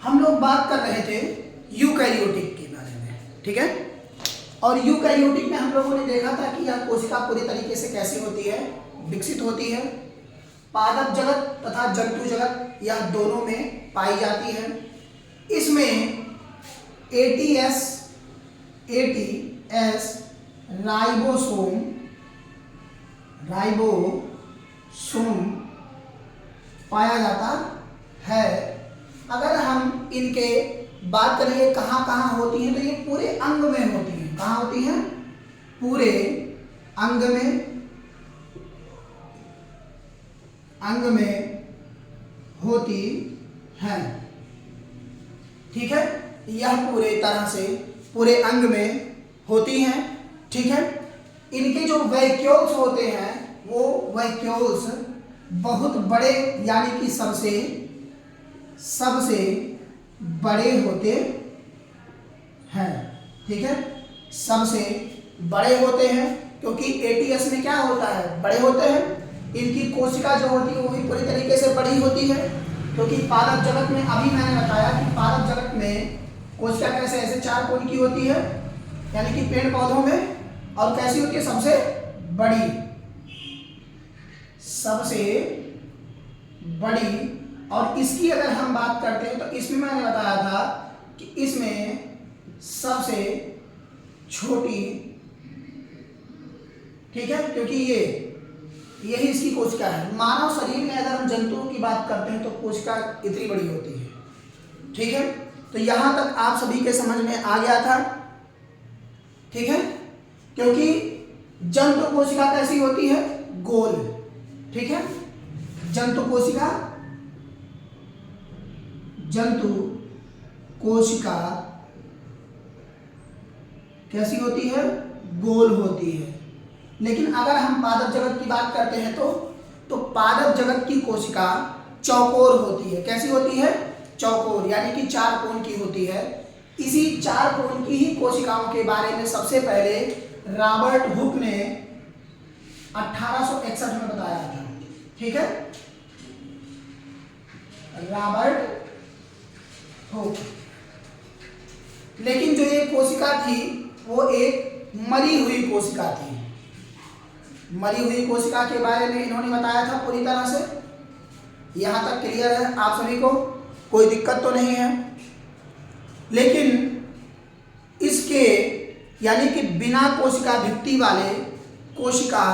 हम लोग बात कर रहे थे यूकैरियोटिक के बारे में, ठीक है। और यूकैरियोटिक में हम लोगों ने देखा था कि यह कोशिका पूरी तरीके से कैसी होती है, विकसित होती है। पादप जगत तथा जंतु जगत यह दोनों में पाई जाती है। इसमें एटीएस राइबोसोम पाया जाता है। अगर हम इनके बात करें कहाँ कहाँ होती हैं, तो ये पूरे अंग में होती हैं। कहाँ होती हैं? पूरे अंग में होती हैं, ठीक है। यह पूरे तरह से पूरे अंग में होती हैं, ठीक है। इनके जो वैक्यूल्स होते हैं वो वैक्यूल्स बहुत बड़े यानी कि सबसे बड़े होते हैं, ठीक है। सबसे बड़े होते हैं क्योंकि एटीएस में क्या होता है, बड़े होते हैं। इनकी कोशिका जो होती है वो भी पूरी तरीके से बड़ी होती है क्योंकि पादप जगत में अभी मैंने बताया कि पादप जगत में कोशिका कैसे ऐसे 4 कोण की होती है यानी कि पेड़ पौधों में, और कैसी होती है? सबसे बड़ी। और इसकी अगर हम बात करते हैं तो इसमें मैंने बताया था कि इसमें सबसे छोटी, ठीक है, क्योंकि यही इसकी कोशिका है। मानव शरीर में अगर हम जंतुओं की बात करते हैं तो कोशिका इतनी बड़ी होती है, ठीक है। तो यहां तक आप सभी के समझ में आ गया था, ठीक है। क्योंकि जंतु कोशिका कैसी होती है? गोल, ठीक है। जंतु कोशिका कैसी होती है? गोल होती है। लेकिन अगर हम पादप जगत की बात करते हैं तो पादप जगत की कोशिका चौकोर होती है। कैसी होती है? चौकोर, यानी कि 4 कोण की होती है। इसी 4 कोण की ही कोशिकाओं के बारे में सबसे पहले रॉबर्ट हुक ने 1861 में बताया था, ठीक है। Robert Hooke. लेकिन जो ये कोशिका थी वो एक मरी हुई कोशिका थी। मरी हुई कोशिका के बारे में इन्होंने बताया था पूरी तरह से। यहां तक क्लियर है आप सभी को? कोई दिक्कत तो नहीं है। लेकिन इसके यानी कि बिना कोशिका भित्ति वाले कोशिका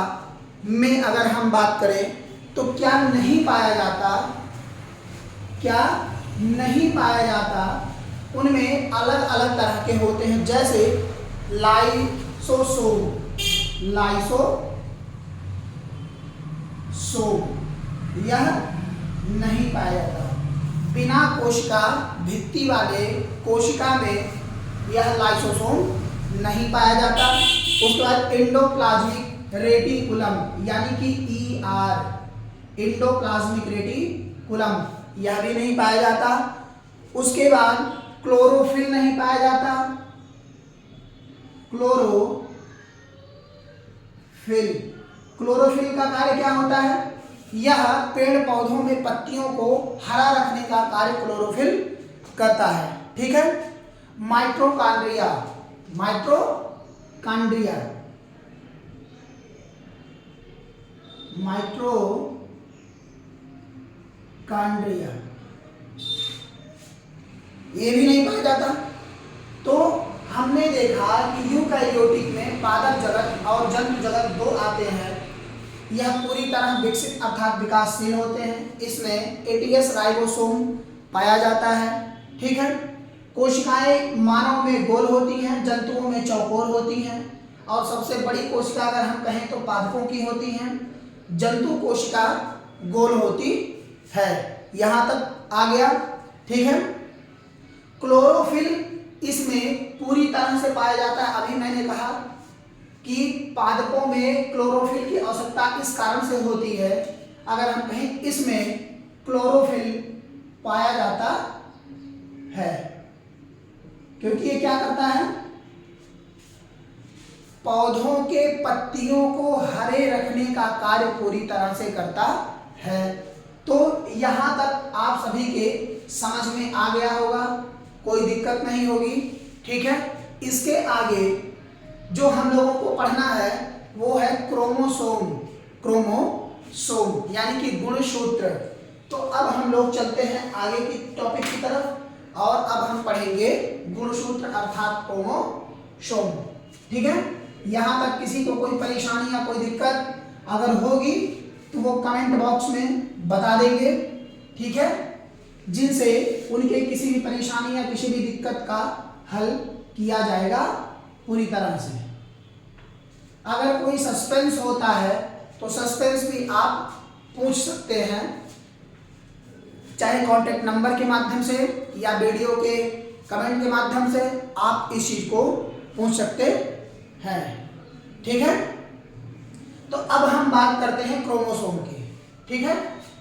में अगर हम बात करें तो क्या नहीं पाया जाता, उनमें अलग अलग तरह के होते हैं। जैसे लाइसोसोम यह नहीं पाया जाता। बिना कोशिका भित्ति वाले कोशिका में यह लाइसोसोम नहीं पाया जाता। उसके बाद एंडोप्लाज्मिक रेटिकुलम यानी कि ER, एंडोप्लाज्मिक रेटिकुलम, यह भी नहीं पाया जाता। उसके बाद क्लोरोफिल नहीं पाया जाता। क्लोरोफिल का कार्य क्या होता है? यह पेड़ पौधों में पत्तियों को हरा रखने का कार्य क्लोरोफिल करता है, ठीक है। माइटोकॉन्ड्रिया ये भी नहीं पाया जाता। तो हमने देखा कि यूकैरियोटिक में पादप जगत और जंतु जगत 2 आते हैं। यह पूरी तरह विकसित अर्थात विकासशील होते हैं। इसमें एटीएस राइबोसोम पाया जाता है, ठीक है। कोशिकाएं मानव में गोल होती हैं, जंतुओं में चौकोर होती हैं। और सबसे बड़ी कोशिका अगर हम कहें तो पादपों की होती हैं। जंतु कोशिका गोल होती है। यहां तक आ गया, ठीक है। क्लोरोफिल इसमें पूरी तरह से पाया जाता है। अभी मैंने कहा कि पादपों में क्लोरोफिल की आवश्यकता इस कारण से होती है, अगर हम कहें इसमें क्लोरोफिल पाया जाता है क्योंकि ये क्या करता है? पौधों के पत्तियों को हरे रखने का कार्य पूरी तरह से करता है। तो यहाँ तक आप सभी के समझ में आ गया होगा, कोई दिक्कत नहीं होगी। ठीक है, इसके आगे जो हम लोगों को पढ़ना है वो है क्रोमोसोम। क्रोमोसोम यानी कि गुणसूत्र। तो अब हम लोग चलते हैं आगे की टॉपिक की तरफ और अब हम पढ़ेंगे गुणसूत्र अर्थात क्रोमोसोम। ठीक है, यहाँ तक किसी को कोई परेशानी या कोई दिक्कत अगर होगी तो वो कमेंट बॉक्स में बता देंगे। ठीक है, जिनसे उनके किसी भी परेशानी या किसी भी दिक्कत का हल किया जाएगा पूरी तरह से। अगर कोई सस्पेंस होता है तो सस्पेंस भी आप पूछ सकते हैं, चाहे कांटेक्ट नंबर के माध्यम से या वीडियो के कमेंट के माध्यम से आप इस चीज को पूछ सकते हैं। ठीक है, तो अब हम बात करते हैं क्रोमोसोम की। ठीक है,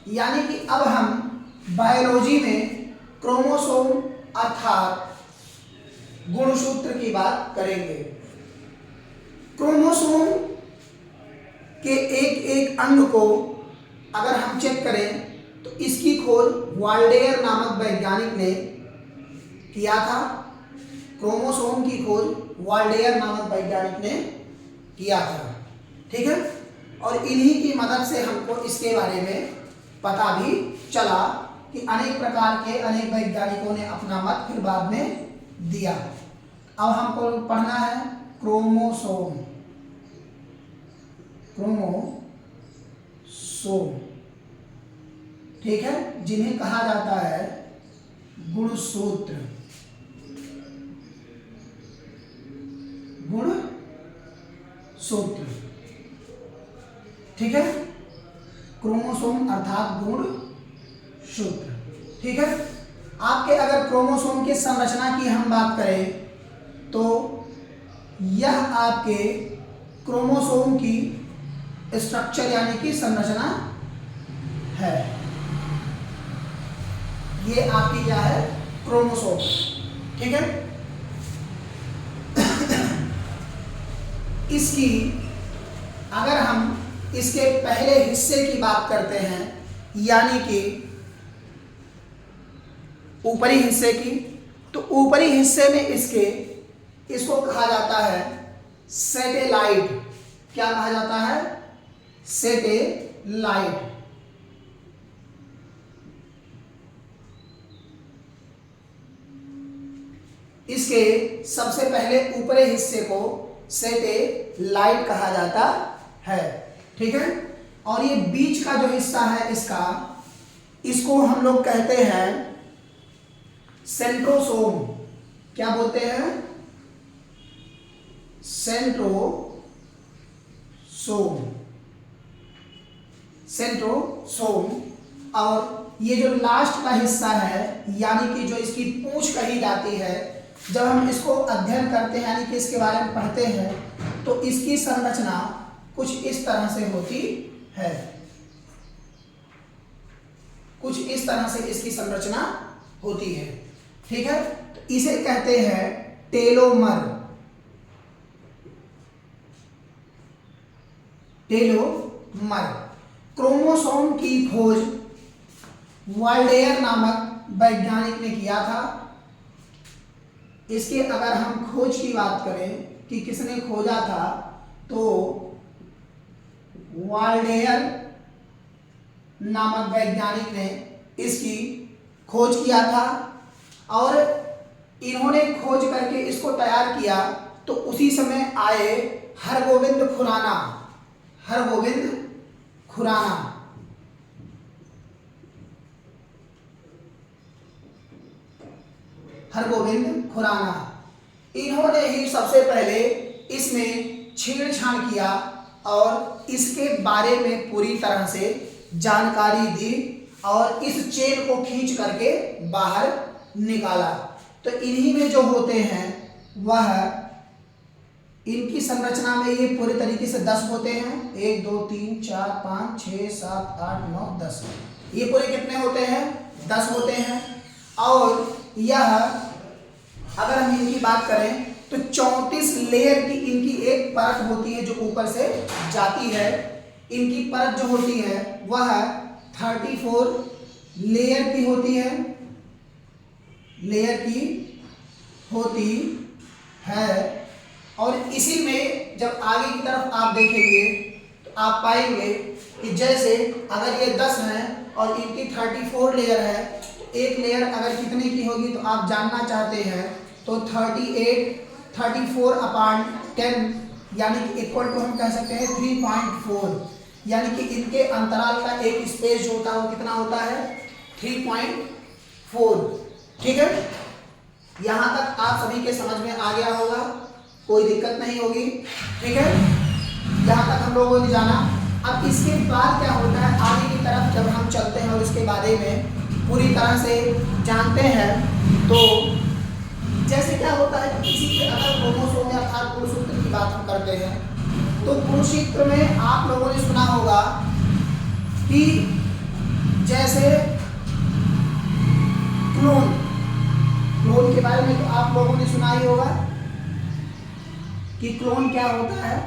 यानी कि अब हम बायोलॉजी में क्रोमोसोम अर्थात गुणसूत्र की बात करेंगे। क्रोमोसोम के एक एक अंग को अगर हम चेक करें तो इसकी खोज वाल्डेयर नामक वैज्ञानिक ने किया था। क्रोमोसोम की खोज वाल्डेयर नामक वैज्ञानिक ने किया था। ठीक है, और इन्हीं की मदद से हमको इसके बारे में पता भी चला कि अनेक प्रकार के अनेक वैज्ञानिकों ने अपना मत फिर बाद में दिया। अब हमको पढ़ना है क्रोमोसोम। क्रोमोसोम, ठीक है, जिन्हें कहा जाता है गुणसूत्र। गुणसूत्र, ठीक है, क्रोमोसोम अर्थात गुणसूत्र। ठीक है, आपके अगर क्रोमोसोम के संरचना की हम बात करें तो यह आपके क्रोमोसोम की स्ट्रक्चर यानी कि संरचना है। ये आपकी क्या है, क्रोमोसोम। ठीक है, इसकी अगर हम इसके पहले हिस्से की बात करते हैं यानी कि ऊपरी हिस्से की, तो ऊपरी हिस्से में इसको कहा जाता है सैटेलाइट। क्या कहा जाता है, सैटेलाइट। इसके सबसे पहले ऊपरी हिस्से को सैटेलाइट कहा जाता है। ठीक है, और ये बीच का जो हिस्सा है इसको हम लोग कहते हैं सेंट्रोसोम। क्या बोलते हैं, सेंट्रोसोम। सेंट्रोसोम। और ये जो लास्ट का हिस्सा है यानी कि जो इसकी पूंछ कही जाती है, जब हम इसको अध्ययन करते हैं यानी कि इसके बारे में पढ़ते हैं तो इसकी संरचना कुछ इस तरह से होती है। कुछ इस तरह से इसकी संरचना होती है। ठीक है, तो इसे कहते हैं टेलोमर। टेलोमर। क्रोमोसोम की खोज वाल्डेयर नामक वैज्ञानिक ने किया था। इसके अगर हम खोज की बात करें कि किसने खोजा था तो वाल्डेयर नामक वैज्ञानिक ने इसकी खोज किया था और इन्होंने खोज करके इसको तैयार किया तो उसी समय आए हरगोविंद खुराना। हरगोविंद खुराना। हरगोविंद खुराना, इन्होंने ही सबसे पहले इसमें छेड़छाड़ किया और इसके बारे में पूरी तरह से जानकारी दी और इस चेन को खींच करके बाहर निकाला। तो इन्हीं में जो होते हैं वह इनकी संरचना में ये पूरे तरीके से 10 होते हैं। 1 2 3 4 5 6 7 8 9 10, ये पूरे कितने होते हैं, 10 होते हैं। और यह अगर हम इनकी बात करें तो 34 लेयर की इनकी एक परत होती है जो ऊपर से जाती है। इनकी परत जो होती है वह 34 लेयर की होती है, लेयर की होती है। और इसी में जब आगे की तरफ आप देखेंगे तो आप पाएंगे कि जैसे अगर ये 10 हैं और इनकी 34 लेयर है, तो एक लेयर अगर कितने की होगी तो आप जानना चाहते हैं, तो 34 अपॉन 10 यानी कि इक्वल टू हम कह सकते हैं 3.4, यानी कि इनके अंतराल का एक स्पेस जो होता है वो कितना होता है 3.4। ठीक है, यहां तक आप सभी के समझ में आ गया होगा, कोई दिक्कत नहीं होगी। ठीक है, यहां तक हम लोगों ने जाना। अब इसके बाद क्या होता है, आगे की तरफ जब हम चलते हैं और इसके बारे में पूरी तरह से जानते हैं, तो जैसे क्या होता है कि किसी के अगर क्रोमोसोम अर्थात गुणसूत्र की बात हम करते हैं, तो गुणसूत्र में आप लोगों ने सुना होगा कि जैसे क्लोन के बारे में तो आप लोगों ने सुना ही होगा कि क्लोन क्या होता है।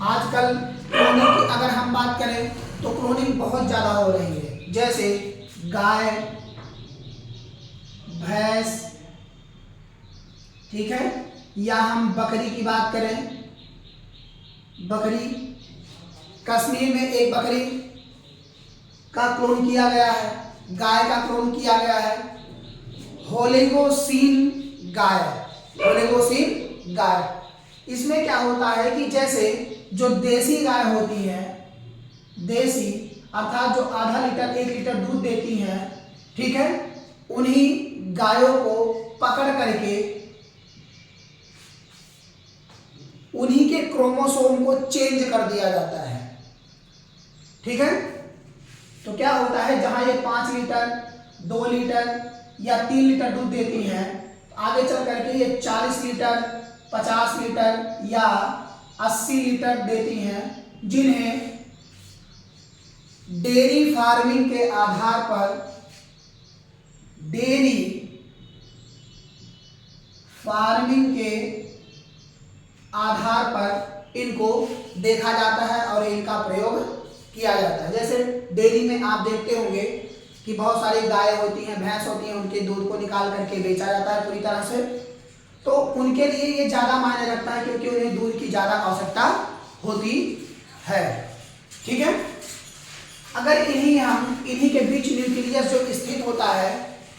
आजकल क्लोनिंग की अगर हम बात करें तो क्लोनिंग बहुत ज्यादा हो रही है। जैसे गाय, भैंस, ठीक है, या हम बकरी की बात करें, बकरी, कश्मीर में एक बकरी का क्लोन किया गया है, गाय का क्लोन किया गया है, होलिगोसीन गाय, होलिगोसीन गाय। इसमें क्या होता है कि जैसे जो देसी गाय होती है, देसी अर्थात जो आधा लीटर 1 लीटर दूध देती हैं, ठीक है, उन्हीं गायों को पकड़ करके उन्हीं के क्रोमोसोम को चेंज कर दिया जाता है। ठीक है, तो क्या होता है, जहां ये 5 लीटर 2 लीटर या 3 लीटर दूध देती हैं, आगे चल करके ये 40 लीटर 50 लीटर या 80 लीटर देती हैं, जिन्हें डेयरी फार्मिंग के आधार पर, डेयरी फार्मिंग के आधार पर इनको देखा जाता है और इनका प्रयोग किया जाता है। जैसे डेयरी में आप देखते होंगे कि बहुत सारी गाय होती हैं, भैंस होती हैं, उनके दूध को निकाल करके बेचा जाता है पूरी तरह से, तो उनके लिए ये ज़्यादा मायने रखता है क्योंकि उन्हें दूध की ज़्यादा आवश्यकता होती है। ठीक है, अगर इन्हीं के बीच न्यूक्लियस जो स्थित होता है,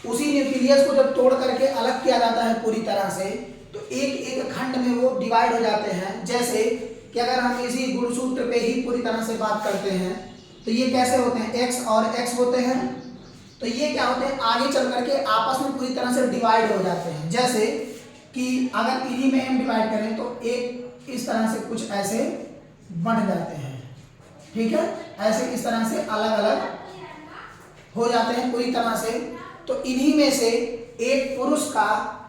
उसी न्यूक्लियस को जब तोड़ करके अलग किया जाता है पूरी तरह से, तो एक एक खंड में वो डिवाइड हो जाते हैं। जैसे कि अगर हम इसी गुणसूत्र पे ही पूरी तरह से बात करते हैं, तो ये कैसे होते हैं, एक्स और एक्स होते हैं, तो ये क्या होते हैं, आगे चल करके आपस में पूरी तरह से डिवाइड हो जाते हैं। जैसे कि अगर इन्हीं में हम डिवाइड करें तो एक इस तरह से कुछ ऐसे बढ़ जाते हैं। ठीक है, ऐसे इस तरह से अलग अलग हो जाते हैं पूरी तरह से। तो इन्हीं में से एक पुरुष का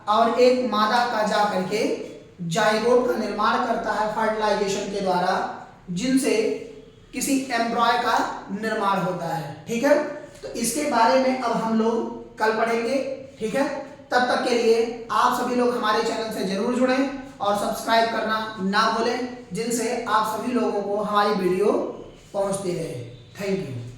और एक मादा का जा करके जाइगोट का निर्माण करता है फर्टिलाइजेशन के द्वारा, जिनसे किसी एम्ब्रॉय का निर्माण होता है। ठीक है, तो इसके बारे में अब हम लोग कल पढ़ेंगे। ठीक है, तब तक के लिए आप सभी लोग हमारे चैनल से जरूर जुड़ें और सब्सक्राइब करना ना भूलें, जिनसे आप सभी लोगों को हमारी वीडियो पहुंचती रहे। Thank you.